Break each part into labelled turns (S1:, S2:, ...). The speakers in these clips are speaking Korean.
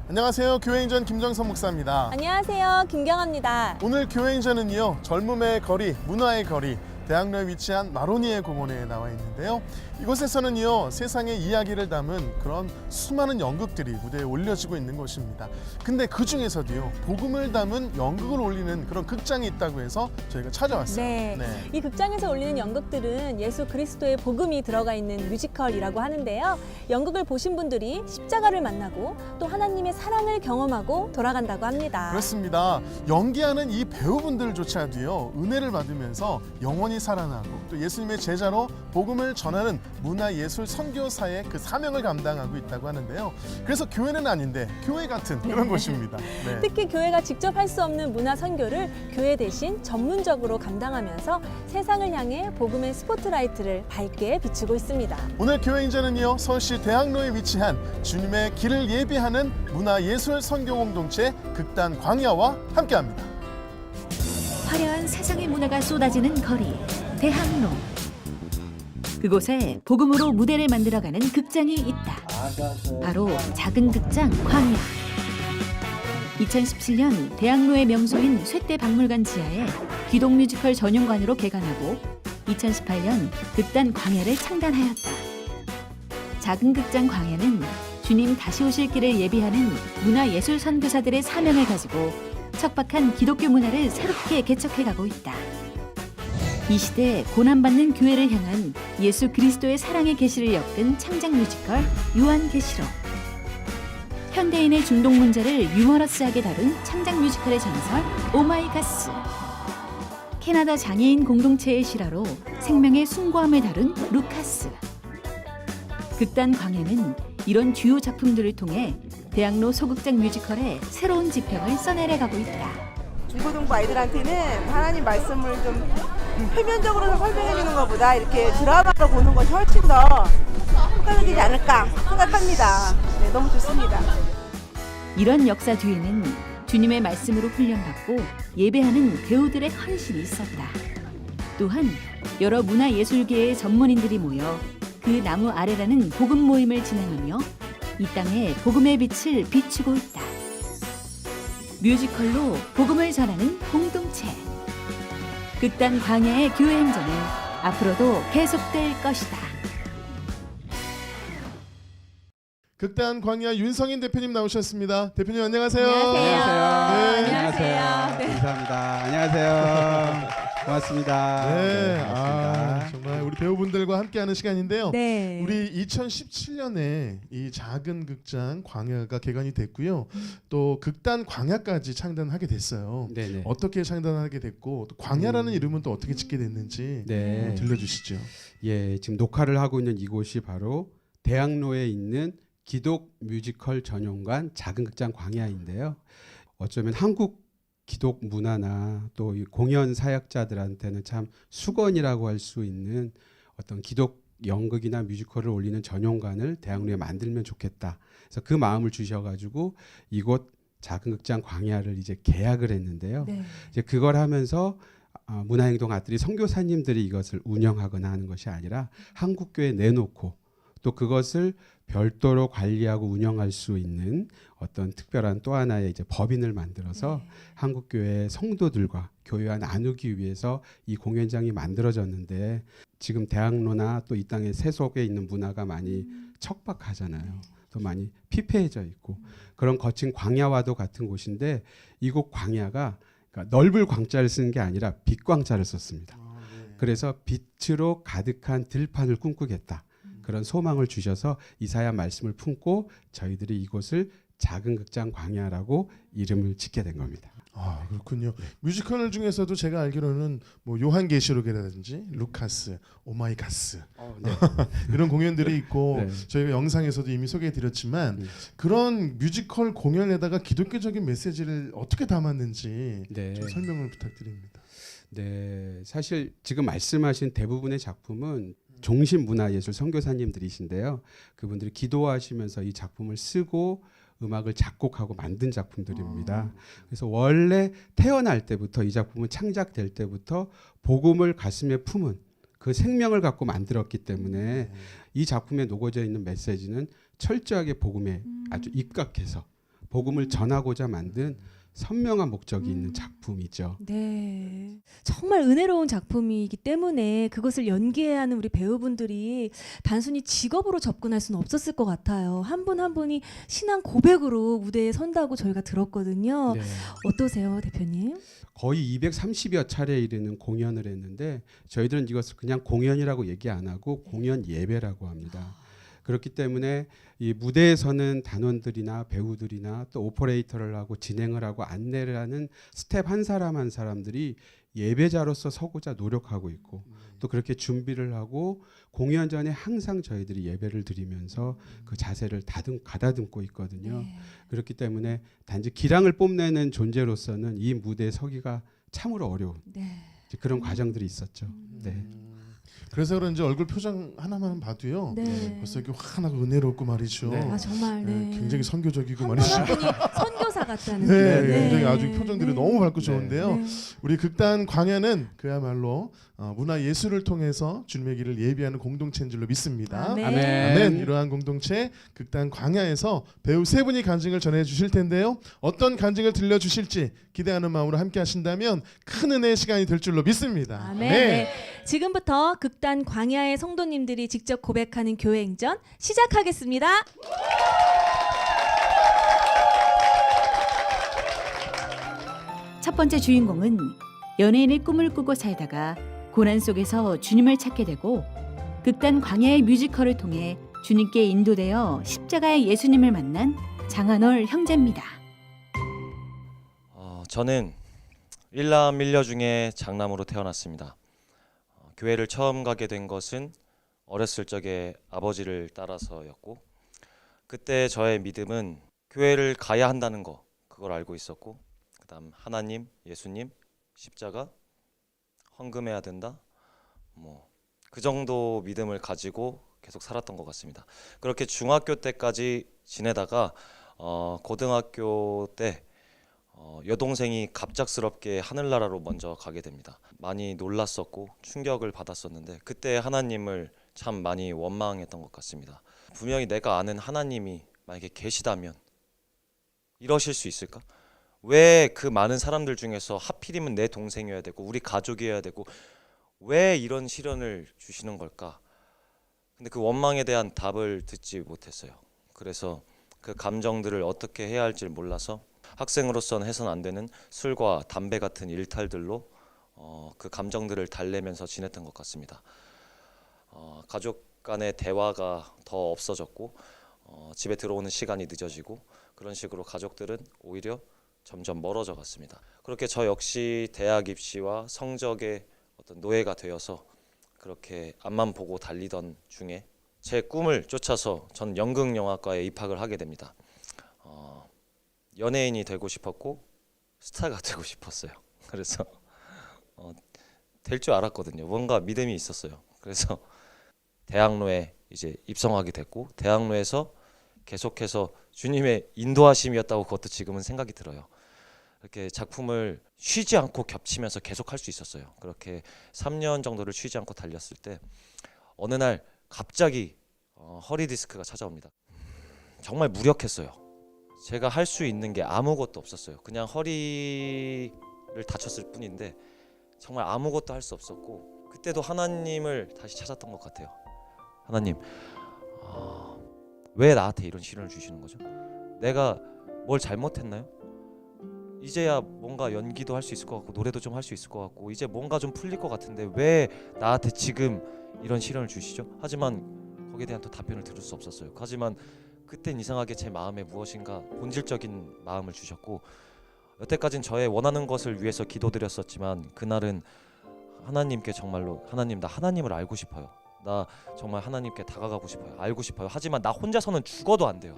S1: 안녕하세요. 교회행전 김정선 목사입니다.
S2: 안녕하세요. 김경아입니다.
S1: 오늘 교회행전은요, 젊음의 거리, 문화의 거리, 대학로에 위치한 마로니에 공원에 나와 있는데요. 이곳에서는요, 세상의 이야기를 담은 그런 수많은 연극들이 무대에 올려지고 있는 곳입니다. 근데 그 중에서도요, 복음을 담은 연극을 올리는 그런 극장이 있다고 해서 저희가 찾아왔어요.
S2: 네. 이 극장에서 올리는 연극들은 예수 그리스도의 복음이 들어가 있는 뮤지컬이라고 하는데요. 연극을 보신 분들이 십자가를 만나고 또 하나님의 사랑을 경험하고 돌아간다고 합니다.
S1: 그렇습니다. 연기하는 이 배우분들조차도요, 은혜를 받으면서 영원히 살아나고 또 예수님의 제자로 복음을 전하는 문화예술 선교사의 그 사명을 감당하고 있다고 하는데요. 그래서 교회는 아닌데 교회 같은 그런 곳입니다. 네.
S2: 특히 교회가 직접 할 수 없는 문화 선교를 교회 대신 전문적으로 감당하면서 세상을 향해 복음의 스포트라이트를 밝게 비추고 있습니다.
S1: 오늘 교회행전은요, 서울시 대학로에 위치한 주님의 길을 예비하는 문화예술 선교공동체 극단 광야와 함께합니다.
S3: 화려한 세상의 문화가 쏟아지는 거리, 대학로. 그곳에 복음으로 무대를 만들어가는 극장이 있다. 바로 작은 극장 광야. 2017년 대학로의 명소인 쇠떼박물관 지하에 기독 뮤지컬 전용관으로 개관하고 2018년 극단 광야를 창단하였다. 작은 극장 광야는 주님 다시 오실 길을 예비하는 문화예술 선교사들의 사명을 가지고 척박한 기독교 문화를 새롭게 개척해가고 있다. 이 시대 고난받는 교회를 향한 예수 그리스도의 사랑의 계시를 엮은 창작 뮤지컬 요한계시록. 현대인의 중독 문제를 유머러스하게 다룬 창작 뮤지컬의 전설 오마이갓스. 캐나다 장애인 공동체의 실화로 생명의 숭고함을 다룬 루카스. 극단 광야는 이런 주요 작품들을 통해 대학로 소극장 뮤지컬의 새로운 지평을 써내려가고 있다.
S4: 중고등부 아이들한테는 하나님 말씀을 좀 표면적으로 설명해 주는 것보다 이렇게 드라마로 보는 것이 훨씬 더 효과적이지 않을까 생각합니다. 네, 너무 좋습니다.
S3: 이런 역사 뒤에는 주님의 말씀으로 훈련받고 예배하는 배우들의 헌신이 있었다. 또한 여러 문화예술계의 전문인들이 모여 그 나무 아래라는 복음 모임을 진행하며 이 땅에 복음의 빛을 비추고 있다. 뮤지컬로 복음을 전하는 공동체. 극단 광야의 교회 행전은 앞으로도 계속될 것이다.
S1: 극단 광야 윤성인 대표님 나오셨습니다. 대표님 안녕하세요.
S2: 안녕하세요.
S1: 네.
S2: 안녕하세요. 네.
S5: 감사합니다. 안녕하세요. 고맙습니다.
S1: 네,
S5: 고맙습니다.
S1: 정말 우리 배우분들과 함께하는 시간인데요.
S2: 네.
S1: 우리 2017년에 이 작은 극장 광야가 개관이 됐고요. 또 극단 광야까지 창단하게 됐어요.
S5: 네네.
S1: 어떻게 창단하게 됐고 또 광야라는 이름은 또 어떻게 짓게 됐는지
S5: 네.
S1: 한번 들려주시죠.
S5: 예, 지금 녹화를 하고 있는 이곳이 바로 대학로에 있는 기독 뮤지컬 전용관 작은 극장 광야인데요. 어쩌면 한국 기독 문화나 또 이 공연 사역자들한테는 참 수건이라고 할 수 있는 어떤 기독 연극이나 뮤지컬을 올리는 전용관을 대학로에 만들면 좋겠다. 그래서 그 마음을 주셔가지고 이곳 작은 극장 광야를 이제 계약을 했는데요.
S2: 네.
S5: 이제 그걸 하면서 문화행동 아들이 선교사님들이 이것을 운영하거나 하는 것이 아니라 한국교회에 내놓고 또 그것을 별도로 관리하고 운영할 수 있는 어떤 특별한 또 하나의 이제 법인을 만들어서 한국교회 성도들과 교회와 나누기 위해서 이 공연장이 만들어졌는데 지금 대학로나 또 이 땅에 세속에 있는 문화가 많이 척박하잖아요. 또 많이 피폐해져 있고 그런 거친 광야와도 같은 곳인데 이곳 광야가 그러니까 넓을 광자를 쓰는 게 아니라 빛광자를 썼습니다. 그래서 빛으로 가득한 들판을 꿈꾸겠다. 그런 소망을 주셔서 이사야 말씀을 품고 저희들이 이곳을 작은 극장 광야라고 이름을 짓게 된 겁니다.
S1: 아, 그렇군요. 뮤지컬 중에서도 제가 알기로는 뭐 요한계시록이라든지 루카스, 오마이갓스
S5: 네.
S1: 이런 공연들이 있고
S5: 네.
S1: 저희가 영상에서도 이미 소개해드렸지만 그런 뮤지컬 공연에다가 기독교적인 메시지를 어떻게 담았는지
S5: 네.
S1: 좀 설명을 부탁드립니다.
S5: 네, 사실 지금 말씀하신 대부분의 작품은 종신 문화예술 선교사님들이신데요. 그분들이 기도하시면서 이 작품을 쓰고 음악을 작곡하고 만든 작품들입니다. 그래서 원래 태어날 때부터 이 작품은 창작될 때부터 복음을 가슴에 품은 그 생명을 갖고 만들었기 때문에 이 작품에 녹아져 있는 메시지는 철저하게 복음에 아주 입각해서 복음을 전하고자 만든 선명한 목적이 있는 작품이죠.
S2: 네. 정말 은혜로운 작품이기 때문에 그것을 연기해야 하는 우리 배우분들이 단순히 직업으로 접근할 수는 없었을 것 같아요. 한 분 한 분이 신앙 고백으로 무대에 선다고 저희가 들었거든요.
S5: 네.
S2: 어떠세요, 대표님?
S5: 거의 230여 차례에 이르는 공연을 했는데 저희들은 이것을 그냥 공연이라고 얘기 안 하고 공연 예배라고 합니다. 그렇기 때문에 이 무대에서는 단원들이나 배우들이나 또 오퍼레이터를 하고 진행을 하고 안내를 하는 스텝 한 사람 한 사람들이 예배자로서 서고자 노력하고 있고 또 그렇게 준비를 하고 공연 전에 항상 저희들이 예배를 드리면서 그 자세를 가다듬고 있거든요.
S2: 네.
S5: 그렇기 때문에 단지 기량을 뽐내는 존재로서는 이 무대에 서기가 참으로 어려운
S2: 네.
S5: 그런 과정들이 있었죠. 네.
S1: 그래서 그런지 얼굴 표정 하나만 봐도요.
S2: 네.
S1: 벌써 이렇게 환하고 은혜롭고 말이죠.
S5: 네.
S2: 아 정말 네.
S1: 굉장히 선교적이고
S2: 한
S1: 말이죠.
S2: 분 한 분이 선교사 같다는
S1: 네,
S2: 느낌.
S1: 굉장히 아주 표정들이 너무 밝고
S5: 네.
S1: 좋은데요.
S2: 네.
S1: 우리 극단 광야는 그야말로 문화 예술을 통해서 주님의 길을 예비하는 공동체인 줄로 믿습니다.
S2: 아멘.
S1: 아멘. 이러한 공동체 극단 광야에서 배우 세 분이 간증을 전해 주실 텐데요. 어떤 간증을 들려 주실지 기대하는 마음으로 함께 하신다면 큰 은혜의 시간이 될 줄로 믿습니다.
S2: 아멘. 네. 지금부터 극단 광야의 성도님들이 직접 고백하는 교회 행전 시작하겠습니다.
S3: 첫 번째 주인공은 연예인의 꿈을 꾸고 살다가 고난 속에서 주님을 찾게 되고 극단 광야의 뮤지컬을 통해 주님께 인도되어 십자가의 예수님을 만난 장한월 형제입니다.
S6: 저는 일남 일녀 중에 장남으로 태어났습니다. 교회를 처음 가게 된 것은 어렸을 적에 아버지를 따라서였고 그때 저의 믿음은 교회를 가야 한다는 거 그걸 알고 있었고 그다음 하나님, 예수님, 십자가, 헌금해야 된다 그 정도 믿음을 가지고 계속 살았던 것 같습니다. 그렇게 중학교 때까지 지내다가 고등학교 때 여동생이 갑작스럽게 하늘나라로 먼저 가게 됩니다. 많이 놀랐었고 충격을 받았었는데 그때 하나님을 참 많이 원망했던 것 같습니다. 분명히 내가 아는 하나님이 만약에 계시다면 이러실 수 있을까? 왜 그 많은 사람들 중에서 하필이면 내 동생이어야 되고 우리 가족이어야 되고 왜 이런 시련을 주시는 걸까? 근데 그 원망에 대한 답을 듣지 못했어요. 그래서 그 감정들을 어떻게 해야 할지 몰라서 학생으로서는 해서는 안 되는 술과 담배 같은 일탈들로 그 감정들을 달래면서 지냈던 것 같습니다. 가족 간의 대화가 더 없어졌고 집에 들어오는 시간이 늦어지고 그런 식으로 가족들은 오히려 점점 멀어져 갔습니다. 그렇게 저 역시 대학 입시와 성적의 어떤 노예가 되어서 그렇게 앞만 보고 달리던 중에 제 꿈을 쫓아서 전 연극영화과에 입학을 하게 됩니다. 연예인이 되고 싶었고 스타가 되고 싶었어요. 그래서 될 줄 알았거든요. 뭔가 믿음이 있었어요. 그래서 대학로에 이제 입성하게 됐고 대학로에서 계속해서 주님의 인도하심이었다고 그것도 지금은 생각이 들어요. 이렇게 작품을 쉬지 않고 겹치면서 계속 할 수 있었어요. 그렇게 3년 정도를 쉬지 않고 달렸을 때 어느 날 갑자기 허리 디스크가 찾아옵니다. 정말 무력했어요. 제가 할 수 있는 게 아무것도 없었어요. 그냥 허리를 다쳤을 뿐인데 정말 아무것도 할 수 없었고 그때도 하나님을 다시 찾았던 것 같아요. 하나님, 왜 나한테 이런 시련을 주시는 거죠? 내가 뭘 잘못했나요? 이제야 뭔가 연기도 할 수 있을 것 같고 노래도 좀 할 수 있을 것 같고 이제 뭔가 좀 풀릴 것 같은데 왜 나한테 지금 이런 시련을 주시죠? 하지만 거기에 대한 또 답변을 들을 수 없었어요. 하지만 그땐 이상하게 제 마음에 무엇인가 본질적인 마음을 주셨고 여태까진 저의 원하는 것을 위해서 기도드렸었지만 그날은 하나님께 정말로 하나님 나 하나님을 알고 싶어요. 나 정말 하나님께 다가가고 싶어요. 알고 싶어요. 하지만 나 혼자서는 죽어도 안 돼요.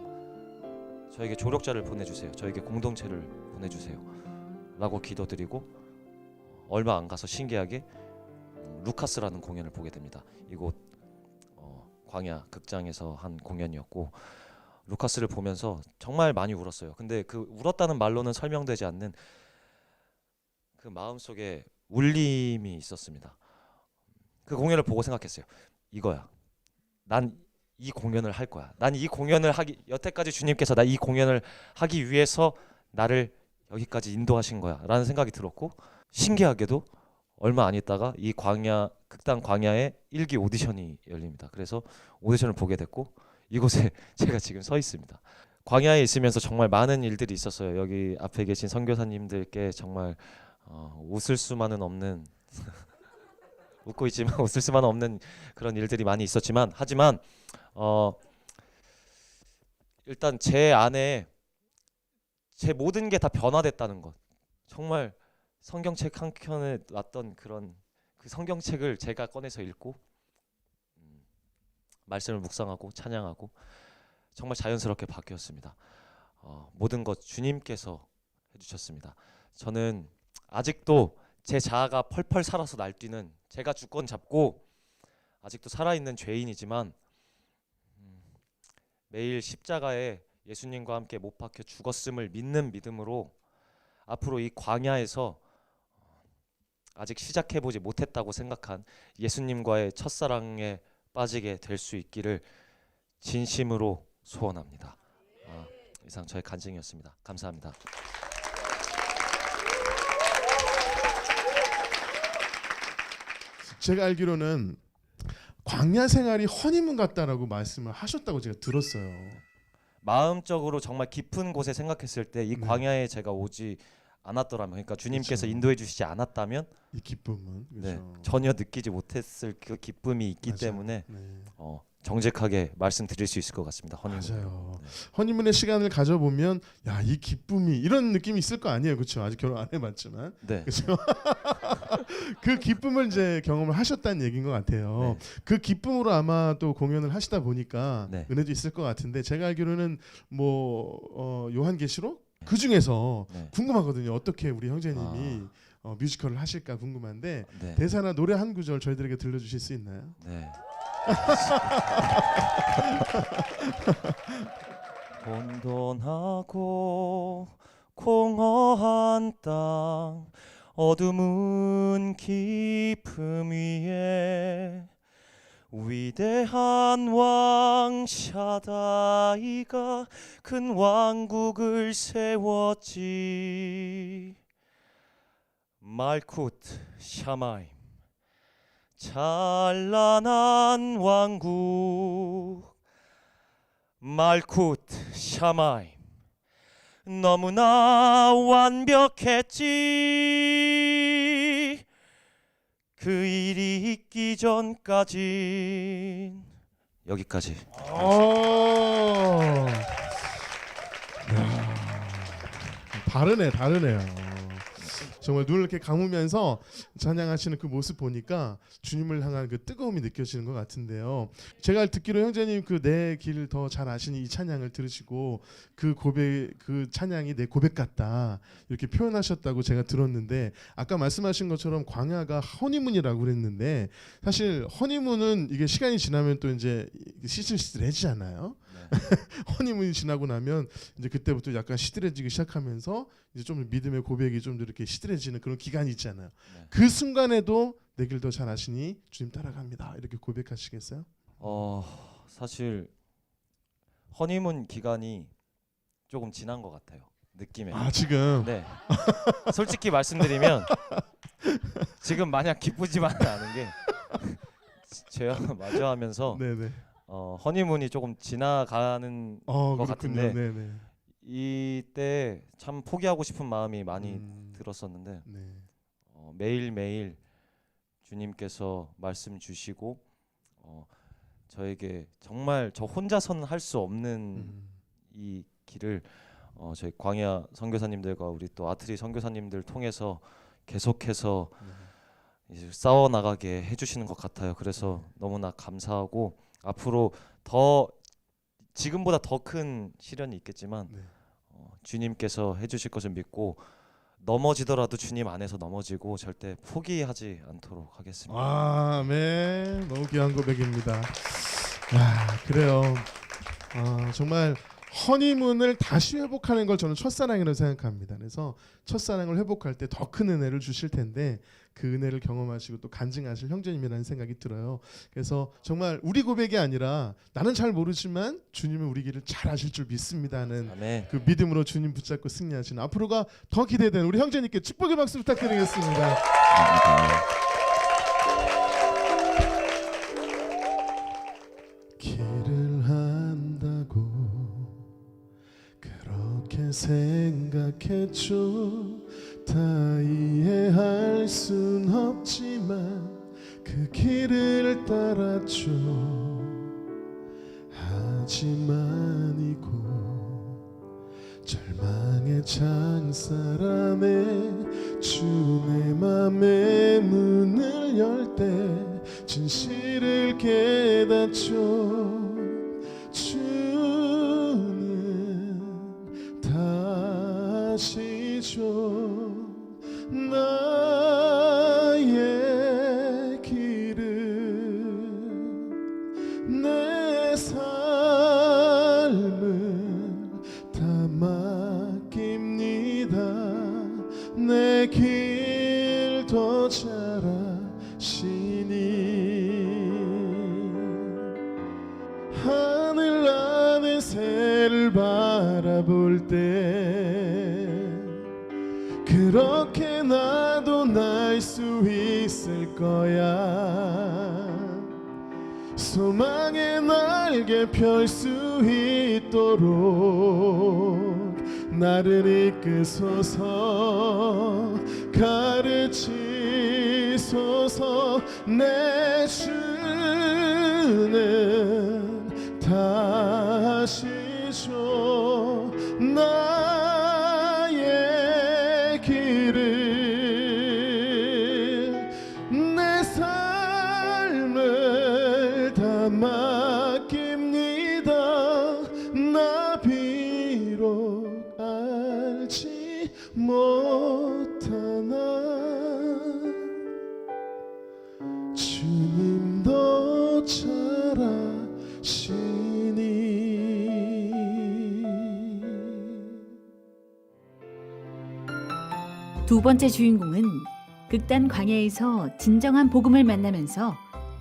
S6: 저에게 조력자를 보내주세요. 저에게 공동체를 보내주세요. 라고 기도드리고 얼마 안 가서 신기하게 루카스라는 공연을 보게 됩니다. 이곳 광야 극장에서 한 공연이었고 루카스를 보면서 정말 많이 울었어요. 근데 그 울었다는 말로는 설명되지 않는 그 마음속에 울림이 있었습니다. 그 공연을 보고 생각했어요. 이거야. 난 이 공연을 할 거야. 난 이 공연을 하기 여태까지 주님께서 나 이 공연을 하기 위해서 나를 여기까지 인도하신 거야라는 생각이 들었고 신기하게도 얼마 안 있다가 이 광야 극단 광야의 1기 오디션이 열립니다. 그래서 오디션을 보게 됐고 이곳에 제가 지금 서 있습니다. 광야에 있으면서 정말 많은 일들이 있었어요. 여기 앞에 계신 선교사님들께 정말 웃을 수만은 없는 웃고 있지만 웃을 수만은 없는 그런 일들이 많이 있었지만 하지만 일단 제 안에 제 모든 게 다 변화됐다는 것. 정말 성경책 한 켠에 놨던 그런 그 성경책을 제가 꺼내서 읽고 말씀을 묵상하고 찬양하고 정말 자연스럽게 바뀌었습니다. 모든 것 주님께서 해주셨습니다. 저는 아직도 제 자아가 펄펄 살아서 날뛰는 제가 주권 잡고 아직도 살아있는 죄인이지만 매일 십자가에 예수님과 함께 못 박혀 죽었음을 믿는 믿음으로 앞으로 이 광야에서 아직 시작해보지 못했다고 생각한 예수님과의 첫사랑에 빠지게 될 수 있기를 진심으로 소원합니다. 이상 저의 간증이었습니다. 감사합니다.
S1: 제가 알기로는 광야 생활이 허니문 같다라고 말씀을 하셨다고 제가 들었어요.
S6: 마음적으로 정말 깊은 곳에 생각했을 때 이 광야에 제가 오지 않았더라면, 그러니까 주님께서
S1: 그렇죠.
S6: 인도해 주시지 않았다면
S1: 이 기쁨은
S6: 네,
S1: 그렇죠.
S6: 전혀 느끼지 못했을 그 기쁨이 있기
S1: 맞아요.
S6: 때문에
S1: 네.
S6: 정직하게 말씀드릴 수 있을 것 같습니다. 허니문.
S1: 맞아요.
S6: 네.
S1: 허니문의 시간을 가져보면 야, 이 기쁨이 이런 느낌이 있을 거 아니에요, 그렇죠? 아직 결혼 안 해봤지만,
S6: 네.
S1: 그렇죠? 그 기쁨을 이제 경험을 하셨다는 얘기인 것 같아요.
S6: 네.
S1: 그 기쁨으로 아마 또 공연을 하시다 보니까
S6: 네.
S1: 은혜도 있을 것 같은데 제가 알기로는 뭐 요한계시록 그 중에서
S6: 네.
S1: 궁금하거든요. 어떻게 우리 형제님이 뮤지컬을 하실까 궁금한데
S6: 네.
S1: 대사나 노래 한 구절 저희들에게 들려주실 수 있나요?
S6: 네. 혼돈하고 공허한 땅 어둠은 깊음 위에 위대한 왕 샤다이가 큰 왕국을 세웠지. 말쿠트 샤마임 찬란한 왕국. 말쿠트 샤마임 너무나 완벽했지. 그 일이 있기 전까진 여기까지.
S1: 다르네요. 정말 눈을 이렇게 감으면서 찬양하시는 그 모습 보니까 주님을 향한 그 뜨거움이 느껴지는 것 같은데요. 제가 듣기로 형제님 그 내 길 더 잘 아시는 이 찬양을 들으시고 그 고백, 그 찬양이 내 고백 같다 이렇게 표현하셨다고 제가 들었는데 아까 말씀하신 것처럼 광야가 허니문이라고 그랬는데 사실 허니문은 이게 시간이 지나면 또 이제 시들시들해지잖아요. 허니문이 지나고 나면 이제 그때부터 약간 시들해지기 시작하면서 이제 좀 믿음의 고백이 좀 더 이렇게 시들해지는 그런 기간이 있잖아요.
S6: 네.
S1: 그 순간에도 내 길 더 잘 아시니 주님 따라갑니다. 이렇게 고백하시겠어요?
S6: 사실 허니문 기간이 조금 지난 것 같아요. 느낌에.
S1: 아 지금
S6: 네. 솔직히 말씀드리면 지금 마냥 기쁘지만 않은 게 제가 마주하면서
S1: 네네.
S6: 허니문이 조금 지나가는 것
S1: 그렇군요.
S6: 같은데
S1: 네네.
S6: 이때 참 포기하고 싶은 마음이 많이 들었었는데
S1: 네.
S6: 매일매일 주님께서 말씀 주시고 저에게 정말 저 혼자서는 할 수 없는 이 길을 저희 광야 선교사님들과 우리 또 아트리 선교사님들 통해서 계속해서 이제 싸워 나가게 해주시는 것 같아요. 그래서 너무나 감사하고 앞으로 더 지금보다 더 큰 시련이 있겠지만
S1: 네.
S6: 주님께서 해주실 것을 믿고 넘어지더라도 주님 안에서 넘어지고 절대 포기하지 않도록 하겠습니다.
S1: 아멘. 너무 귀한 고백입니다. 야, 그래요. 정말 허니문을 다시 회복하는 걸 저는 첫사랑이라고 생각합니다. 그래서 첫사랑을 회복할 때 더 큰 은혜를 주실 텐데 그 은혜를 경험하시고 또 간증하실 형제님이라는 생각이 들어요. 그래서 정말 우리 고백이 아니라 나는 잘 모르지만 주님은 우리 길을 잘 아실 줄 믿습니다는
S6: 아멘.
S1: 그 믿음으로 주님 붙잡고 승리하시는 앞으로가 더 기대되는 우리 형제님께 축복의 박수 부탁드리겠습니다. 길을 한다고 그렇게 생각했죠. 다 이해할 순 없지만 그 길을 따랐죠. 하지만 이곳 절망의 창살 안에 주 내 맘의 문을 열 때 진실을 깨닫죠. 주는 다시죠. 나의 길을 내 삶을 다 맡깁니다. 내 길 더 잘 아시니 하늘 안에 새를 바라볼 때 그렇게 나도 날 수 있을 거야. 소망의 날개 펼 수 있도록 나를 이끄소서. 가르치소서. 내 주는 다시죠. 나의 길을 내 삶을 다 맡깁니다. 나 비록 알지 못하나 주님 더 잘 아시니.
S3: 두 번째 주인공은 극단 광야에서 진정한 복음을 만나면서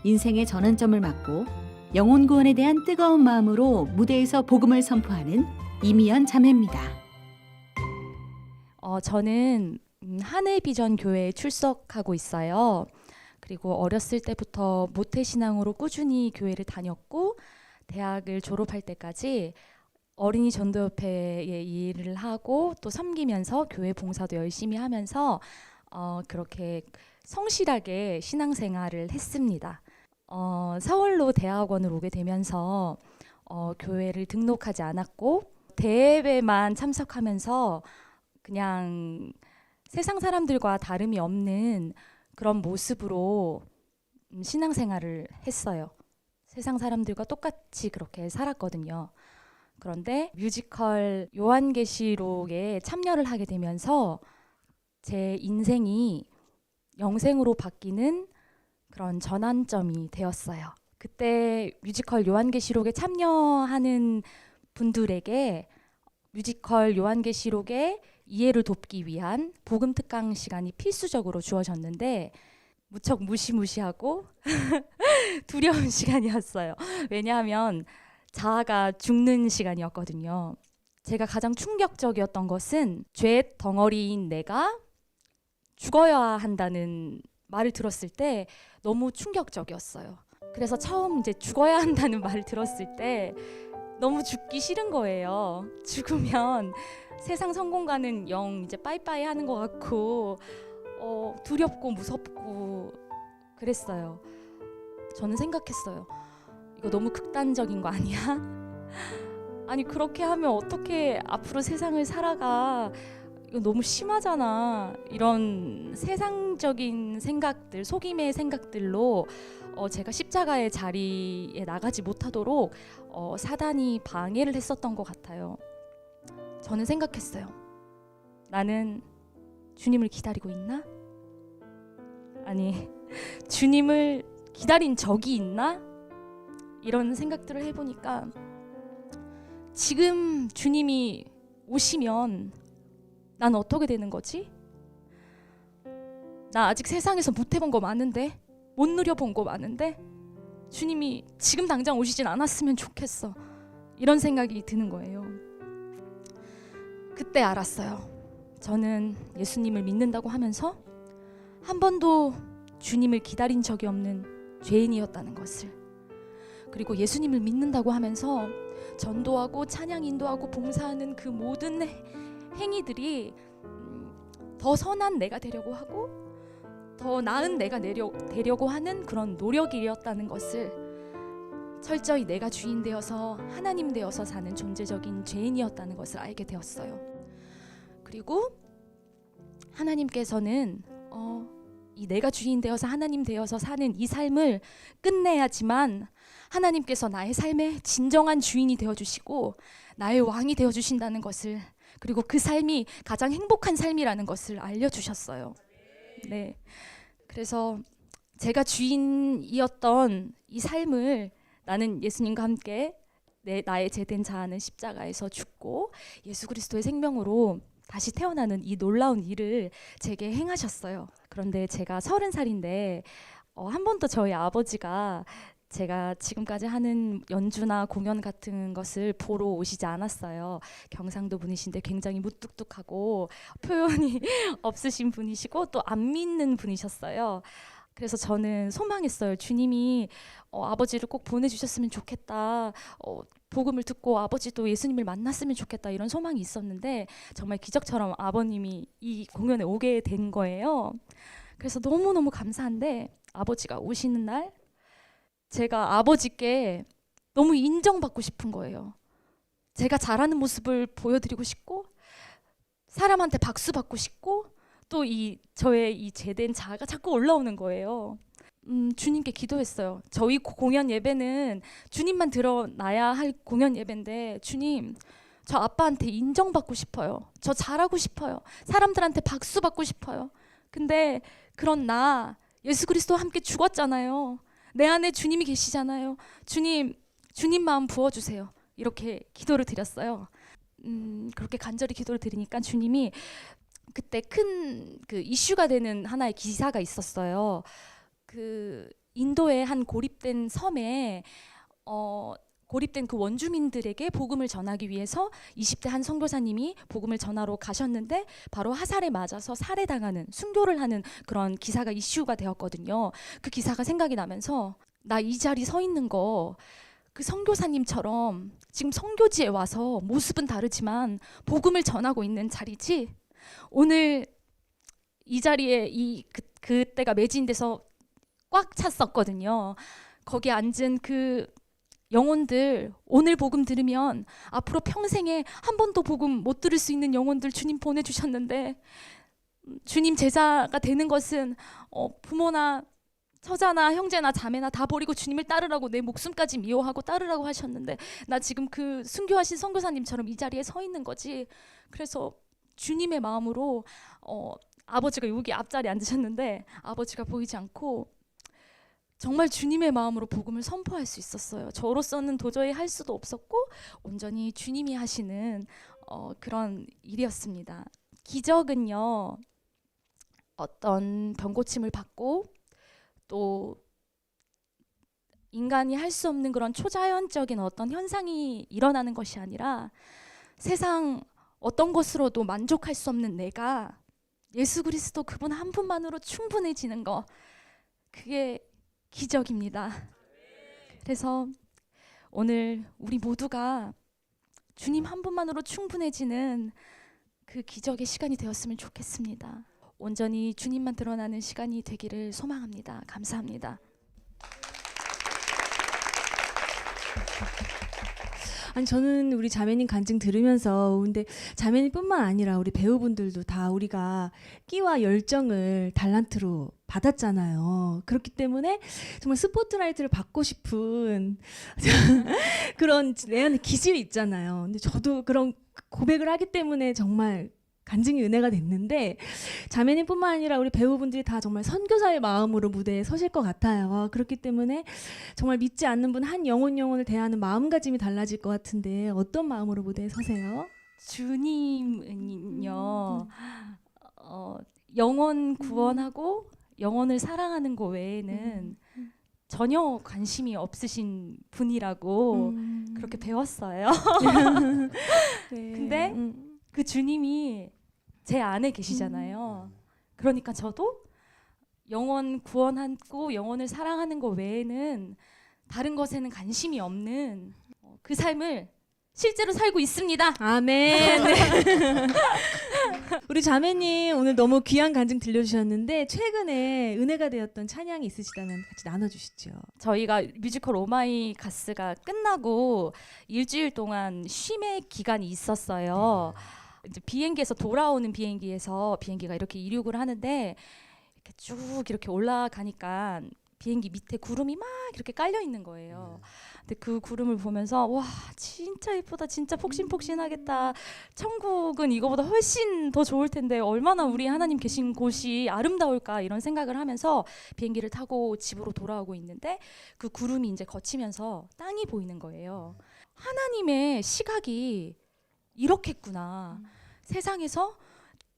S3: 인생의 전환점을 맞고 영혼 구원에 대한 뜨거운 마음으로 무대에서 복음을 선포하는 이미연 자매입니다.
S7: 저는 하늘비전 교회에 출석하고 있어요. 그리고 어렸을 때부터 모태신앙으로 꾸준히 교회를 다녔고 대학을 졸업할 때까지 어린이 전도협회에 일을 하고 또 섬기면서 교회 봉사도 열심히 하면서 그렇게 성실하게 신앙생활을 했습니다. 서울로 대학원을 오게 되면서 교회를 등록하지 않았고 대예배만 참석하면서 그냥 세상 사람들과 다름이 없는 그런 모습으로 신앙생활을 했어요. 세상 사람들과 똑같이 그렇게 살았거든요. 그런데 뮤지컬 요한계시록에 참여를 하게 되면서 제 인생이 영생으로 바뀌는 그런 전환점이 되었어요. 그때 뮤지컬 요한계시록에 참여하는 분들에게 뮤지컬 요한계시록의 이해를 돕기 위한 복음 특강 시간이 필수적으로 주어졌는데 무척 무시무시하고 두려운 시간이었어요. 왜냐하면 자아가 죽는 시간이었거든요. 제가 가장 충격적이었던 것은 죄 덩어리인 내가 죽어야 한다는 말을 들었을 때 너무 충격적이었어요. 그래서 처음 이제 죽어야 한다는 말을 들었을 때 너무 죽기 싫은 거예요. 죽으면 세상 성공과는 영 이제 빠이빠이 하는 것 같고 두렵고 무섭고 그랬어요. 저는 생각했어요. 이거 너무 극단적인 거 아니야? 아니 그렇게 하면 어떻게 앞으로 세상을 살아가? 이거 너무 심하잖아. 이런 세상적인 생각들, 속임의 생각들로 제가 십자가의 자리에 나가지 못하도록 사단이 방해를 했었던 것 같아요. 저는 생각했어요. 나는 주님을 기다리고 있나? 아니, 주님을 기다린 적이 있나? 이런 생각들을 해보니까 지금 주님이 오시면 난 어떻게 되는 거지? 나 아직 세상에서 못 해본 거 많은데, 못 누려본 거 많은데, 주님이 지금 당장 오시진 않았으면 좋겠어. 이런 생각이 드는 거예요. 그때 알았어요. 저는 예수님을 믿는다고 하면서 한 번도 주님을 기다린 적이 없는 죄인이었다는 것을. 그리고 예수님을 믿는다고 하면서 전도하고 찬양 인도하고 봉사하는 그 모든 행위들이 더 선한 내가 되려고 하고 더 나은 내가 되려고 하는 그런 노력이었다는 것을, 철저히 내가 주인 되어서 하나님 되어서 사는 존재적인 죄인이었다는 것을 알게 되었어요. 그리고 하나님께서는 이 내가 주인 되어서 하나님 되어서 사는 이 삶을 끝내야지만 하나님께서 나의 삶의 진정한 주인이 되어주시고 나의 왕이 되어주신다는 것을, 그리고 그 삶이 가장 행복한 삶이라는 것을 알려주셨어요. 네, 그래서 제가 주인이었던 이 삶을 나는 예수님과 함께 나의 제된 자아는 십자가에서 죽고 예수 그리스도의 생명으로 다시 태어나는 이 놀라운 일을 제게 행하셨어요. 그런데 제가 30살인데 한 번도 저희 아버지가 제가 지금까지 하는 연주나 공연 같은 것을 보러 오시지 않았어요. 경상도 분이신데 굉장히 무뚝뚝하고 표현이 없으신 분이시고 또 안 믿는 분이셨어요. 그래서 저는 소망했어요. 주님이 아버지를 꼭 보내주셨으면 좋겠다. 복음을 듣고 아버지도 예수님을 만났으면 좋겠다. 이런 소망이 있었는데 정말 기적처럼 아버님이 이 공연에 오게 된 거예요. 그래서 너무너무 감사한데 아버지가 오시는 날 제가 아버지께 너무 인정받고 싶은 거예요. 제가 잘하는 모습을 보여드리고 싶고 사람한테 박수 받고 싶고 또 저의 이 제된 자아가 자꾸 올라오는 거예요. 주님께 기도했어요. 저희 공연 예배는 주님만 드러나야 할 공연 예배인데 주님, 저 아빠한테 인정받고 싶어요. 저 잘하고 싶어요. 사람들한테 박수 받고 싶어요. 근데 그런 나 예수 그리스도와 함께 죽었잖아요. 내 안에 주님이 계시잖아요. 주님 마음 부어주세요. 이렇게 기도를 드렸어요. 그렇게 간절히 기도를 드리니까 주님이 그때 큰 그 이슈가 되는 하나의 기사가 있었어요. 그 인도의 한 고립된 섬에 고립된 그 원주민들에게 복음을 전하기 위해서 20대 한 선교사님이 복음을 전하러 가셨는데 바로 화살에 맞아서 살해당하는, 순교를 하는 그런 기사가 이슈가 되었거든요. 그 기사가 생각이 나면서 나 이 자리 서 있는 거 그 선교사님처럼 지금 선교지에 와서 모습은 다르지만 복음을 전하고 있는 자리지. 오늘 이 자리에 그때가 매진돼서 꽉 찼었거든요. 거기 앉은 그 영혼들, 오늘 복음 들으면 앞으로 평생에 한 번도 복음 못 들을 수 있는 영혼들 주님 보내주셨는데, 주님 제자가 되는 것은 부모나 처자나 형제나 자매나 다 버리고 주님을 따르라고 내 목숨까지 미워하고 따르라고 하셨는데 나 지금 그 순교하신 선교사님처럼 이 자리에 서 있는 거지. 그래서 주님의 마음으로 아버지가 여기 앞자리에 앉으셨는데 아버지가 보이지 않고 정말 주님의 마음으로 복음을 선포할 수 있었어요. 저로서는 도저히 할 수도 없었고 온전히 주님이 하시는 그런 일이었습니다. 기적은요, 어떤 병고침을 받고 또 인간이 할 수 없는 그런 초자연적인 어떤 현상이 일어나는 것이 아니라 세상 어떤 것으로도 만족할 수 없는 내가 예수 그리스도 그분 한 분만으로 충분해지는 거, 그게 기적입니다. 그래서 오늘 우리 모두가 주님 한 분만으로 충분해지는 그 기적의 시간이 되었으면 좋겠습니다. 온전히 주님만 드러나는 시간이 되기를 소망합니다. 감사합니다.
S2: 아니, 저는 우리 자매님 간증 들으면서 근데 자매님뿐만 아니라 우리 배우분들도 다 우리가 끼와 열정을 달란트로 받았잖아요. 그렇기 때문에 정말 스포트라이트를 받고 싶은 그런 내 안에 기질이 있잖아요. 근데 저도 그런 고백을 하기 때문에 정말 간증이 은혜가 됐는데 자매님뿐만 아니라 우리 배우분들이 다 정말 선교사의 마음으로 무대에 서실 것 같아요. 그렇기 때문에 정말 믿지 않는 분 한 영혼을 대하는 마음가짐이 달라질 것 같은데 어떤 마음으로 무대에 서세요?
S7: 주님은요, 영혼 구원하고 영혼을 사랑하는 거 외에는 전혀 관심이 없으신 분이라고 그렇게 배웠어요.
S2: 네.
S7: 근데 그 주님이 제 안에 계시잖아요. 그러니까 저도 영혼 구원하고 영혼을 사랑하는 것 외에는 다른 것에는 관심이 없는 그 삶을 실제로 살고 있습니다.
S2: 아멘. 네. 우리 자매님 오늘 너무 귀한 간증 들려주셨는데 최근에 은혜가 되었던 찬양이 있으시다면 같이 나눠주시죠.
S7: 저희가 뮤지컬 오마이갓스가 끝나고 일주일 동안 쉼의 기간이 있었어요. 이제 비행기에서 돌아오는 비행기가 이렇게 이륙을 하는데 이렇게 쭉 이렇게 올라가니까 비행기 밑에 구름이 막 이렇게 깔려 있는 거예요. 근데 그 구름을 보면서 와 진짜 예쁘다, 진짜 폭신폭신하겠다. 천국은 이거보다 훨씬 더 좋을 텐데 얼마나 우리 하나님 계신 곳이 아름다울까 이런 생각을 하면서 비행기를 타고 집으로 돌아오고 있는데 그 구름이 이제 거치면서 땅이 보이는 거예요. 하나님의 시각이 이렇겠구나. 세상에서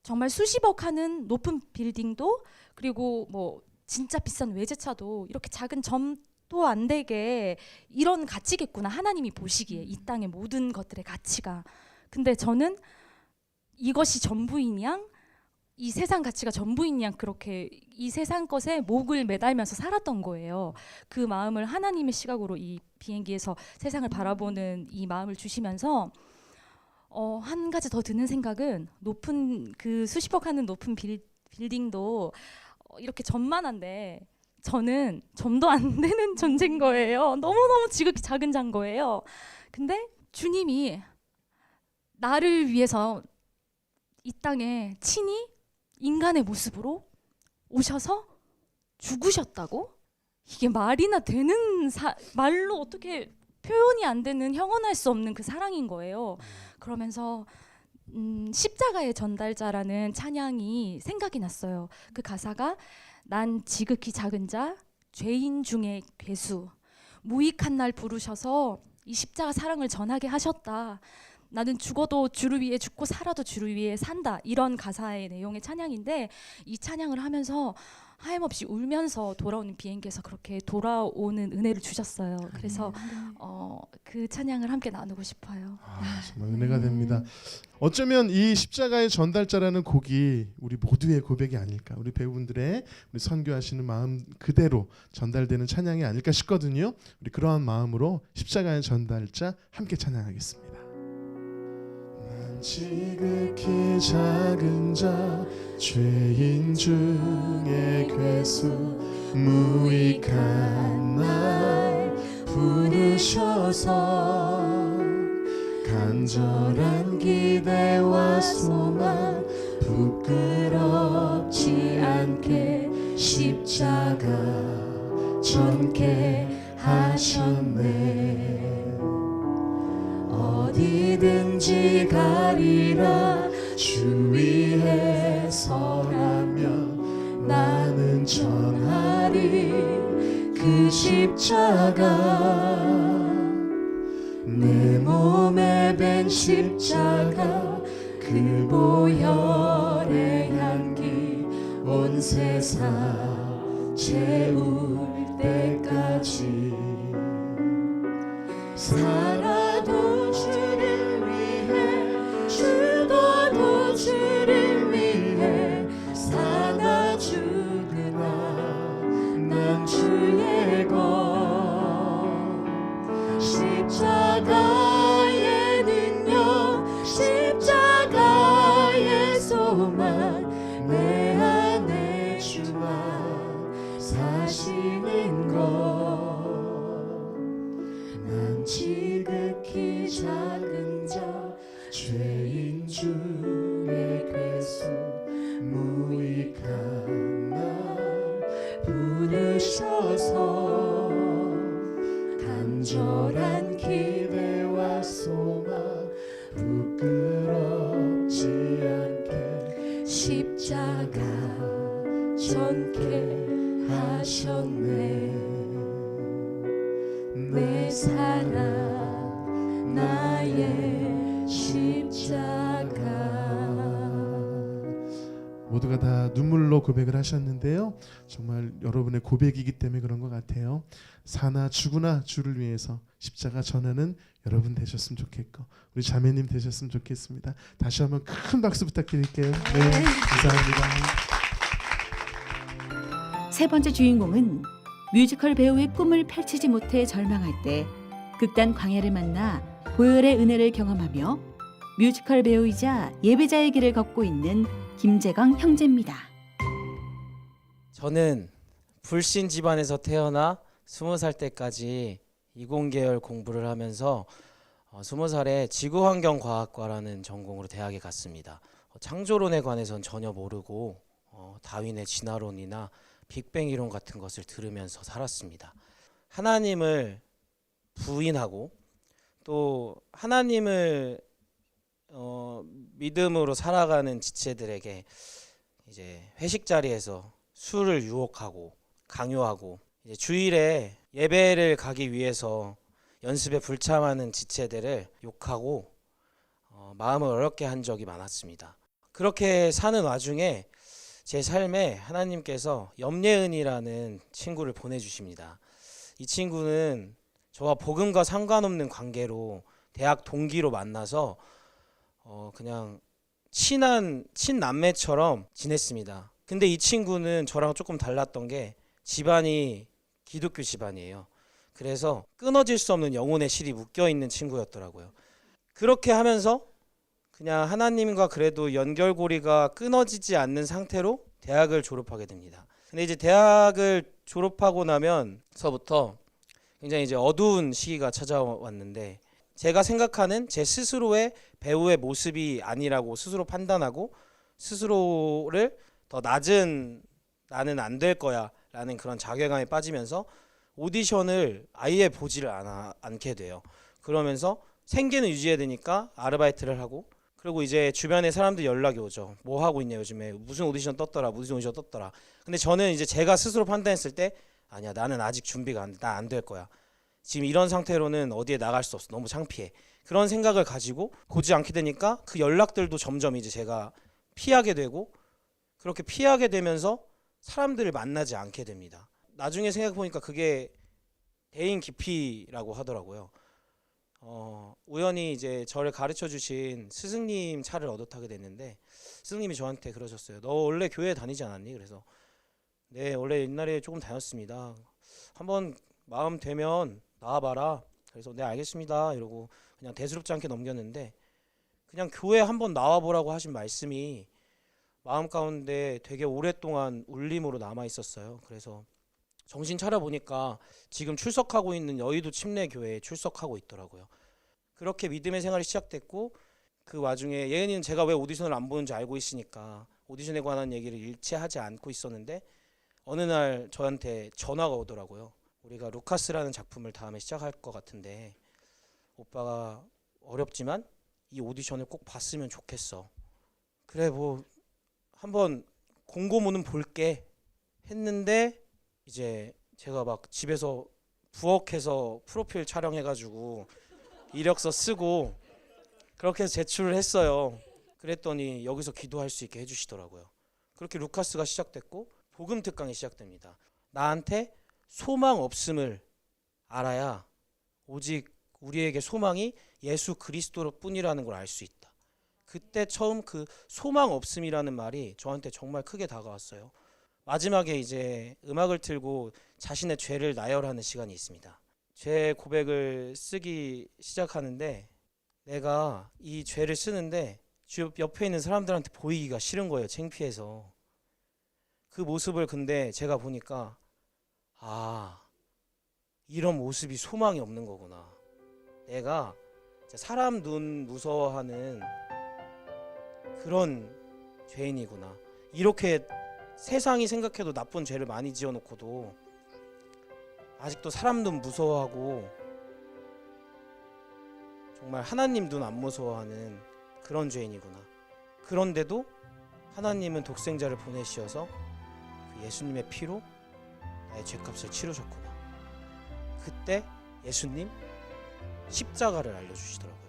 S7: 정말 수십억 하는 높은 빌딩도 그리고 뭐 진짜 비싼 외제차도 이렇게 작은 점도 안 되게 이런 가치겠구나. 하나님이 보시기에 이 땅의 모든 것들의 가치가. 근데 저는 이것이 전부인 양, 이 세상 가치가 전부인 양 그렇게 이 세상 것에 목을 매달면서 살았던 거예요. 그 마음을 하나님의 시각으로 이 비행기에서 세상을 바라보는 이 마음을 주시면서 한 가지 더 드는 생각은 높은 그 수십억 하는 높은 빌딩도 이렇게 점만한데 저는 점도 안 되는 존재인 거예요. 너무너무 지극히 작은 자인 거예요. 근데 주님이 나를 위해서 이 땅에 친히 인간의 모습으로 오셔서 죽으셨다고? 이게 말이나 되는 말로 어떻게 표현이 안 되는 형언할 수 없는 그 사랑인 거예요. 그러면서 십자가의 전달자라는 찬양이 생각이 났어요. 그 가사가 난 지극히 작은 자, 죄인 중에 괴수, 무익한 날 부르셔서 이 십자가 사랑을 전하게 하셨다. 나는 죽어도 주를 위해 죽고 살아도 주를 위해 산다. 이런 가사의 내용의 찬양인데 이 찬양을 하면서 하염없이 울면서 돌아오는 비행기에서 그렇게 돌아오는 은혜를 주셨어요. 그래서 그 찬양을 함께 나누고 싶어요.
S1: 정말 은혜가 됩니다. 어쩌면 이 십자가의 전달자라는 곡이 우리 모두의 고백이 아닐까, 우리 배우분들의 우리 선교하시는 마음 그대로 전달되는 찬양이 아닐까 싶거든요. 우리 그러한 마음으로 십자가의 전달자 함께 찬양하겠습니다. 난 지극히 작은 자, 죄인 중에 괴수, 무익한 날 부르셔서 간절한 기대와 소망 부끄럽지 않게 십자가 전케 하셨네. 어디든지 가리라 주 위에 서라면 나는 전하리 그 십자가. 내 몸에 밴 십자가 그 보혈의 향기 온 세상 채울 때까지 살아도 주를 위해 죽어도 주를 위해 사나 죽으나 난 주의 것. 십자가에는요 십자가의 소망 내 안에 주와 사시는 것. 난 지극히 작은 자, 죄인 중에 괴수, 무익한 날 부르셔서 간절한 기대와 소망 부끄럽지 않게
S7: 십자가 전케 하셨네. 내 사랑 나의 십자가.
S1: 모두가 다 눈물로 고백을 하셨는데요. 정말 여러분의 고백이기 때문에 그런 것 같아요. 사나 죽으나 주를 위해서 십자가 전하는 여러분 되셨으면 좋겠고 우리 자매님 되셨으면 좋겠습니다. 다시 한번 큰 박수 부탁드릴게요. 네, 감사합니다.
S3: 세 번째 주인공은 뮤지컬 배우의 꿈을 펼치지 못해 절망할 때 극단 광야를 만나 보혈의 은혜를 경험하며 뮤지컬 배우이자 예배자의 길을 걷고 있는 김재광 형제입니다.
S8: 저는 불신 집안에서 태어나 20살 때까지 이공계열 공부를 하면서 20살에 지구환경과학과라는 전공으로 대학에 갔습니다. 창조론에 관해서는 전혀 모르고 다윈의 진화론이나 빅뱅 이론 같은 것을 들으면서 살았습니다. 하나님을 부인하고 또 하나님을 믿음으로 살아가는 지체들에게 이제 회식 자리에서 술을 유혹하고 강요하고 이제 주일에 예배를 가기 위해서 연습에 불참하는 지체들을 욕하고 마음을 어렵게 한 적이 많았습니다. 그렇게 사는 와중에 제 삶에 하나님께서 염예은이라는 친구를 보내주십니다. 이 친구는 저와 복음과 상관없는 관계로 대학 동기로 만나서 그냥 친남매처럼 지냈습니다. 근데 이 친구는 저랑 조금 달랐던 게 집안이 기독교 집안이에요. 그래서 끊어질 수 없는 영혼의 실이 묶여있는 친구였더라고요. 그렇게 하면서 그냥 하나님과 그래도 연결고리가 끊어지지 않는 상태로 대학을 졸업하게 됩니다. 근데 이제 대학을 졸업하고 나면서부터 굉장히 이제 어두운 시기가 찾아왔는데 제가 생각하는 제 스스로의 배우의 모습이 아니라고 스스로 판단하고 스스로를 더 낮은 나는 안 될 거야 라는 그런 자괴감에 빠지면서 오디션을 아예 보지를 않게 돼요. 그러면서 생계는 유지해야 되니까 아르바이트를 하고 그리고 이제 주변에 사람들 연락이 오죠. 뭐 하고 있냐 요즘에 무슨 오디션 떴더라 무슨 오디션 떴더라. 근데 저는 이제 제가 스스로 판단했을 때 아니야 나는 아직 준비가 안 돼. 나 안 될 거야. 지금 이런 상태로는 어디에 나갈 수 없어. 너무 창피해. 그런 생각을 가지고 보지 않게 되니까 그 연락들도 점점 이제 제가 피하게 되고 그렇게 피하게 되면서 사람들을 만나지 않게 됩니다. 나중에 생각해보니까 그게 대인 기피라고 하더라고요. 우연히 이제 저를 가르쳐 주신 스승님 차를 얻어 타게 됐는데 스승님이 저한테 그러셨어요. 너 원래 교회 다니지 않았니? 그래서 네 원래 옛날에 조금 다녔습니다. 한번 마음 되면 나와봐라. 그래서 네 알겠습니다 이러고 그냥 대수롭지 않게 넘겼는데 그냥 교회 한번 나와보라고 하신 말씀이 마음 가운데 되게 오랫동안 울림으로 남아 있었어요. 그래서 정신 차려보니까 지금 출석하고 있는 여의도 침례교회에 출석하고 있더라고요. 그렇게 믿음의 생활이 시작됐고 그 와중에 예은이는 제가 왜 오디션을 안 보는지 알고 있으니까 오디션에 관한 얘기를 일체하지 않고 있었는데 어느 날 저한테 전화가 오더라고요. 우리가 루카스라는 작품을 다음에 시작할 것 같은데 오빠가 어렵지만 이 오디션을 꼭 봤으면 좋겠어. 그래 뭐 한번 공고문은 볼게 했는데 이제 제가 막 집에서 부엌에서 프로필 촬영해가지고 이력서 쓰고 그렇게 해서 제출을 했어요. 그랬더니 여기서 기도할 수 있게 해주시더라고요. 그렇게 루카스가 시작됐고 복음 특강이 시작됩니다. 나한테 소망 없음을 알아야 오직 우리에게 소망이 예수 그리스도 뿐이라는 걸 알 수 있다. 그때 처음 그 소망 없음이라는 말이 저한테 정말 크게 다가왔어요. 마지막에 이제 음악을 틀고 자신의 죄를 나열하는 시간이 있습니다. 죄 고백을 쓰기 시작하는데 내가 이 죄를 쓰는데 옆에 있는 사람들한테 보이기가 싫은 거예요. 창피해서. 그 모습을 근데 제가 보니까 아 이런 모습이 소망이 없는 거구나. 내가 사람 눈 무서워하는 그런 죄인이구나. 이렇게 세상이 생각해도 나쁜 죄를 많이 지어놓고도 아직도 사람 눈 무서워하고 정말 하나님 눈 안 무서워하는 그런 죄인이구나. 그런데도 하나님은 독생자를 보내시어서 그 예수님의 피로 나의 죄값을 치르셨구나. 그때 예수님 십자가를 알려주시더라고요.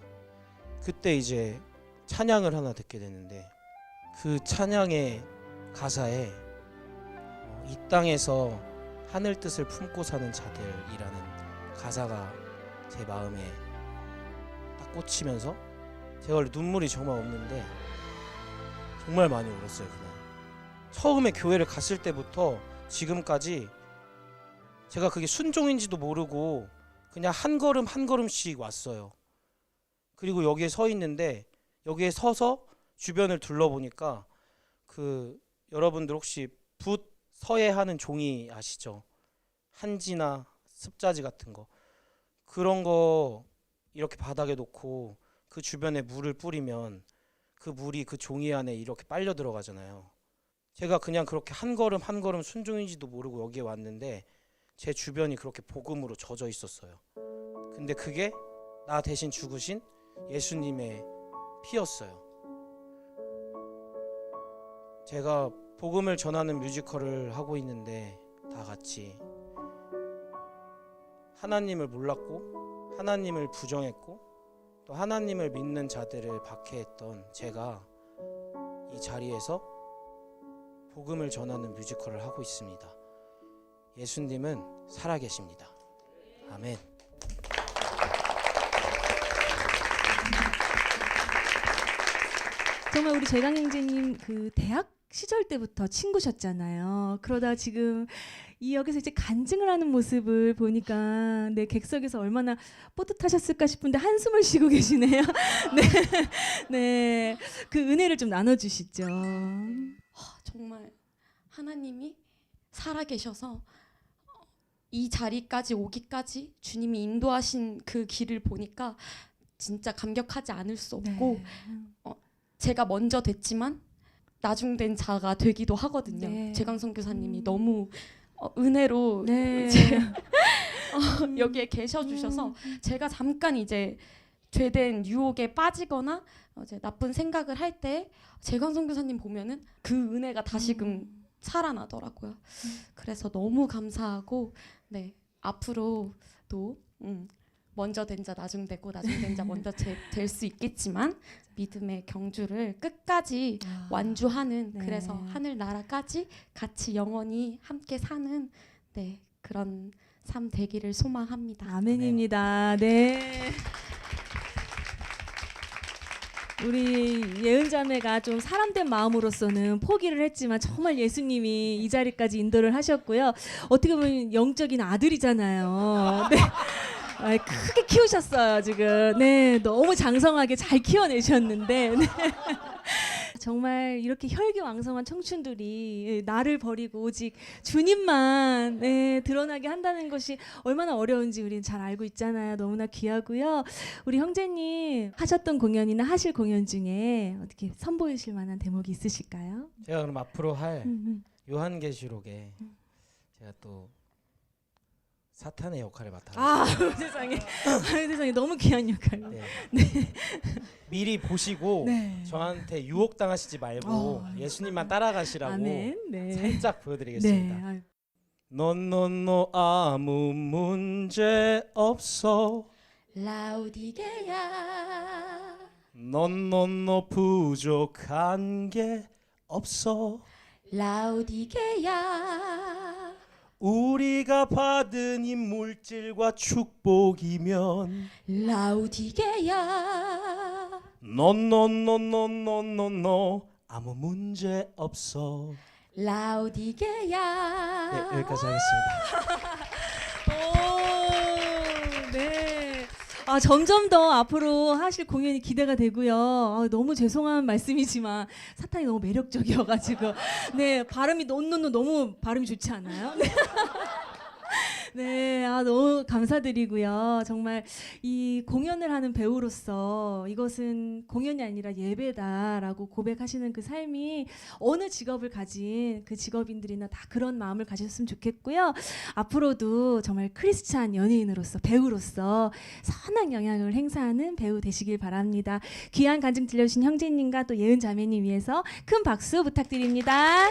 S8: 그때 이제 찬양을 하나 듣게 됐는데 그 찬양의 가사에 이 땅에서 하늘 뜻을 품고 사는 자들이라는 가사가 제 마음에 딱 꽂히면서 제가 원래 눈물이 정말 없는데 정말 많이 울었어요. 그날 처음에 교회를 갔을 때부터 지금까지 제가 그게 순종인지도 모르고 그냥 한 걸음 한 걸음씩 왔어요. 그리고 여기에 서 있는데 여기에 서서 주변을 둘러보니까 그 여러분들 혹시 붓 서예하는 종이 아시죠? 한지나 습자지 같은 거 그런 거 이렇게 바닥에 놓고 그 주변에 물을 뿌리면 그 물이 그 종이 안에 이렇게 빨려 들어가잖아요. 제가 그냥 그렇게 한 걸음 한 걸음 순종인지도 모르고 여기에 왔는데 제 주변이 그렇게 복음으로 젖어 있었어요. 근데 그게 나 대신 죽으신 예수님의 피였어요. 제가 복음을 전하는 뮤지컬을 하고 있는데 다 같이 하나님을 몰랐고 하나님을 부정했고 또 하나님을 믿는 자들을 박해했던 제가 이 자리에서 복음을 전하는 뮤지컬을 하고 있습니다. 예수님은 살아계십니다. 아멘.
S2: 정말 우리 재강 형제님 그 대학 시절 때부터 친구셨잖아요. 그러다 지금 이 역에서 이제 간증을 하는 모습을 보니까 네, 객석에서 얼마나 뿌듯하셨을까 싶은데 한숨을 쉬고 계시네요. 네, 네, 그 은혜를 좀 나눠주시죠.
S9: 정말 하나님이 살아계셔서 이 자리까지 오기까지 주님이 인도하신 그 길을 보니까 진짜 감격하지 않을 수 없고 제가 먼저 됐지만 나중된 자가 되기도 하거든요.
S2: 네.
S9: 재강 선교사님이 너무 은혜로
S2: 네.
S9: 여기에 계셔주셔서 제가 잠깐 이제 죄된 유혹에 빠지거나 이제 나쁜 생각을 할 때 재강 선교사님 보면은 그 은혜가 다시금 살아나더라고요. 그래서 너무 감사하고 네 앞으로도 먼저 된 자 나중 되고 나중 된 자 먼저 될 수 있겠지만 믿음의 경주를 끝까지 완주하는
S2: 네.
S9: 그래서 하늘 나라까지 같이 영원히 함께 사는 네 그런 삶 되기를 소망합니다.
S2: 아멘입니다. 네. 우리 예은자매가 좀 사람된 마음으로서는 포기를 했지만 정말 예수님이 이 자리까지 인도를 하셨고요. 어떻게 보면 영적인 아들이잖아요. 네. 크게 키우셨어요 지금. 네, 너무 장성하게 잘 키워내셨는데 네. 정말 이렇게 혈기왕성한 청춘들이 나를 버리고 오직 주님만 네, 드러나게 한다는 것이 얼마나 어려운지 우리는 잘 알고 있잖아요. 너무나 귀하고요. 우리 형제님 하셨던 공연이나 하실 공연 중에 어떻게 선보이실 만한 대목이 있으실까요?
S8: 제가 그럼 앞으로 할 요한계시록에 제가 또 사탄의 역할을 맡아가지고
S2: 세상에 세상에 너무 귀한 역할.
S8: 네.
S2: 네.
S8: 미리 보시고
S2: 네.
S8: 저한테 유혹당하시지 말고 예수님만 따라가시라고
S2: 아멘. 네.
S8: 살짝 보여드리겠습니다.
S2: 네. 아유.
S8: 넌 아무 문제 없어.
S9: 라우디게야
S8: 넌 부족한 게 없어.
S9: 라우디게야
S8: 우리가 받은 이 물질과 축복이면
S9: 라우디게야
S8: 넌 아무 문제 없어.
S9: 라우디게야
S8: 네, 여기까지 하겠습니다.
S2: 오, 네. 점점 더 앞으로 하실 공연이 기대가 되고요. 너무 죄송한 말씀이지만 사탄이 너무 매력적이어가지고 네 발음이 너무 발음이 좋지 않아요? 네. 네, 너무 감사드리고요. 정말 이 공연을 하는 배우로서 이것은 공연이 아니라 예배다라고 고백하시는 그 삶이 어느 직업을 가진 그 직업인들이나 다 그런 마음을 가졌으면 좋겠고요. 앞으로도 정말 크리스찬 연예인으로서 배우로서 선한 영향을 행사하는 배우 되시길 바랍니다. 귀한 간증 들려주신 형제님과 또 예은 자매님 위해서 큰 박수 부탁드립니다.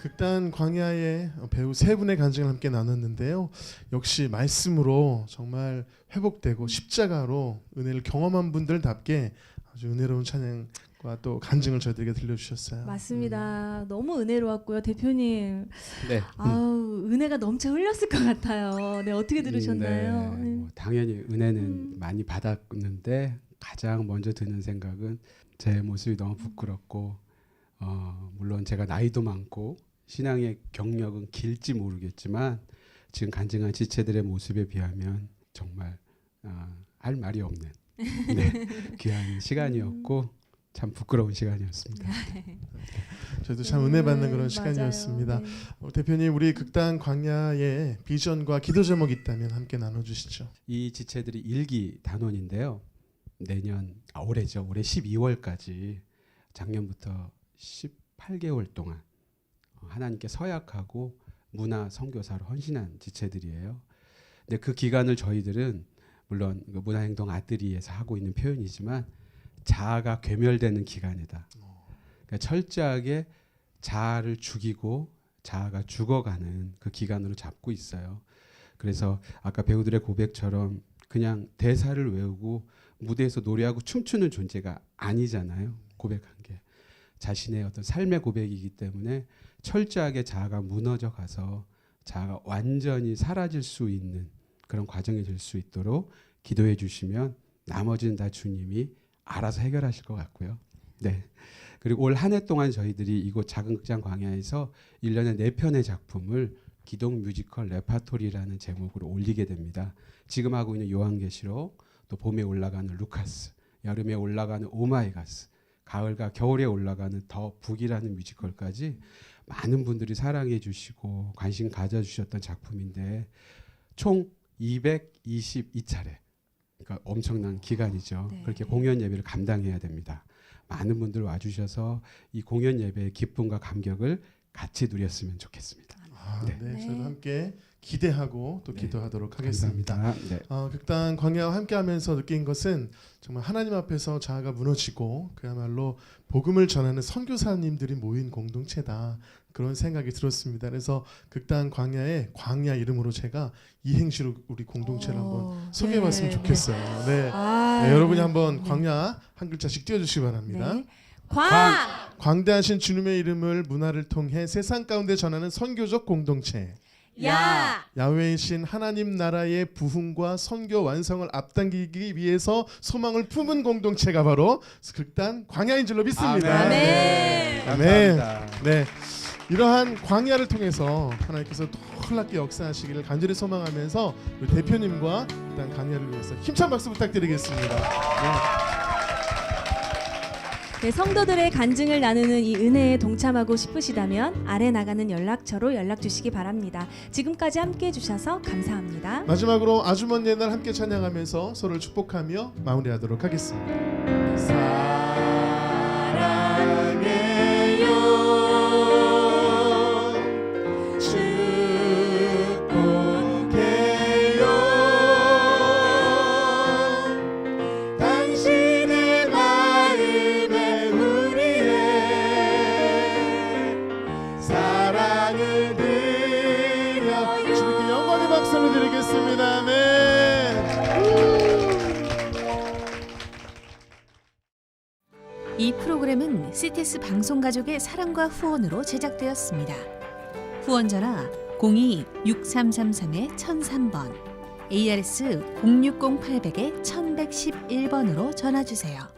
S1: 극단 광야의 배우 세 분의 간증을 함께 나눴는데요. 역시 말씀으로 정말 회복되고 십자가로 은혜를 경험한 분들답게 아주 은혜로운 찬양과 또 간증을 저희들에게 들려주셨어요.
S2: 맞습니다. 너무 은혜로웠고요. 대표님.
S5: 네.
S2: 아우, 은혜가 넘쳐 흘렸을 것 같아요. 네, 어떻게 들으셨나요?
S5: 네, 뭐 당연히 은혜는 많이 받았는데 가장 먼저 드는 생각은 제 모습이 너무 부끄럽고 물론 제가 나이도 많고 신앙의 경력은 길지 모르겠지만 지금 간증한 지체들의 모습에 비하면 정말 할 말이 없는 네, 귀한 시간이었고 참 부끄러운 시간이었습니다.
S1: 저희도 참 은혜 받는 그런
S2: 맞아요.
S1: 시간이었습니다.
S2: 네.
S1: 대표님, 우리 극단 광야의 비전과 기도 제목이 있다면 함께 나눠주시죠.
S5: 이 지체들이 일기 단원인데요. 올해죠. 올해 12월까지 작년부터 18개월 동안 하나님께 서약하고 문화 선교사로 헌신한 지체들이에요. 근데 그 기간을 저희들은 물론 그 문화행동 아뜨리에서 하고 있는 표현이지만 자아가 괴멸되는 기간이다. 그러니까 철저하게 자아를 죽이고 자아가 죽어가는 그 기간으로 잡고 있어요. 그래서 아까 배우들의 고백처럼 그냥 대사를 외우고 무대에서 노래하고 춤추는 존재가 아니잖아요. 고백한 게 자신의 어떤 삶의 고백이기 때문에 철저하게 자아가 무너져 가서 자아가 완전히 사라질 수 있는 그런 과정이 될 수 있도록 기도해 주시면 나머지는 다 주님이 알아서 해결하실 것 같고요. 네. 그리고 올 한 해 동안 저희들이 이곳 작은 극장 광야에서 1년에 4편의 작품을 기독 뮤지컬 레파토리라는 제목으로 올리게 됩니다. 지금 하고 있는 요한계시록, 또 봄에 올라가는 루카스, 여름에 올라가는 오마이갓스, 가을과 겨울에 올라가는 더 북이라는 뮤지컬까지 많은 분들이 사랑해 주시고 관심 가져주셨던 작품인데 총 222차례, 그러니까 엄청난 기간이죠.
S2: 네.
S5: 그렇게 공연 예배를 감당해야 됩니다. 많은 분들 와주셔서 이 공연 예배의 기쁨과 감격을 같이 누렸으면 좋겠습니다.
S1: 네.
S2: 네.
S1: 저희도 함께 기대하고 또
S5: 네.
S1: 기도하도록 하겠습니다.
S5: 감사합니다. 네.
S1: 극단 광야와 함께하면서 느낀 것은 정말 하나님 앞에서 자아가 무너지고 그야말로 복음을 전하는 선교사님들이 모인 공동체다, 그런 생각이 들었습니다. 그래서 극단 광야의 광야 이름으로 제가 이행시로 우리 공동체를 한번 소개해봤으면
S2: 네,
S1: 좋겠어요. 네.
S2: 아,
S1: 네, 여러분이 한번 광야 한 글자씩 띄워주시기 바랍니다.
S2: 네.
S1: 광대하신 주님의 이름을 문화를 통해 세상 가운데 전하는 선교적 공동체. 야훼이신 하나님 나라의 부흥과 선교 완성을 앞당기기 위해서 소망을 품은 공동체가 바로 극단 광야인 줄로 믿습니다.
S5: 아멘.
S2: 네.
S5: 감사합니다.
S1: 네. 이러한 광야를 통해서 하나님께서 놀랍게 역사하시기를 간절히 소망하면서 우리 대표님과 극단 광야를 위해서 힘찬 박수 부탁드리겠습니다. 네.
S2: 네, 성도들의 간증을 나누는 이 은혜에 동참하고 싶으시다면 아래 나가는 연락처로 연락 주시기 바랍니다. 지금까지 함께해 주셔서 감사합니다.
S1: 마지막으로 아주 먼 옛날 함께 찬양하면서 서로를 축복하며 마무리하도록 하겠습니다. 주님께 영광의 박수를 드리겠습니다. 아멘.
S3: 이 프로그램은 CTS 방송가족의 사랑과 후원으로 제작되었습니다. 후원 전화 02-6333-1003번, ARS 060-800-1111번으로 전화주세요.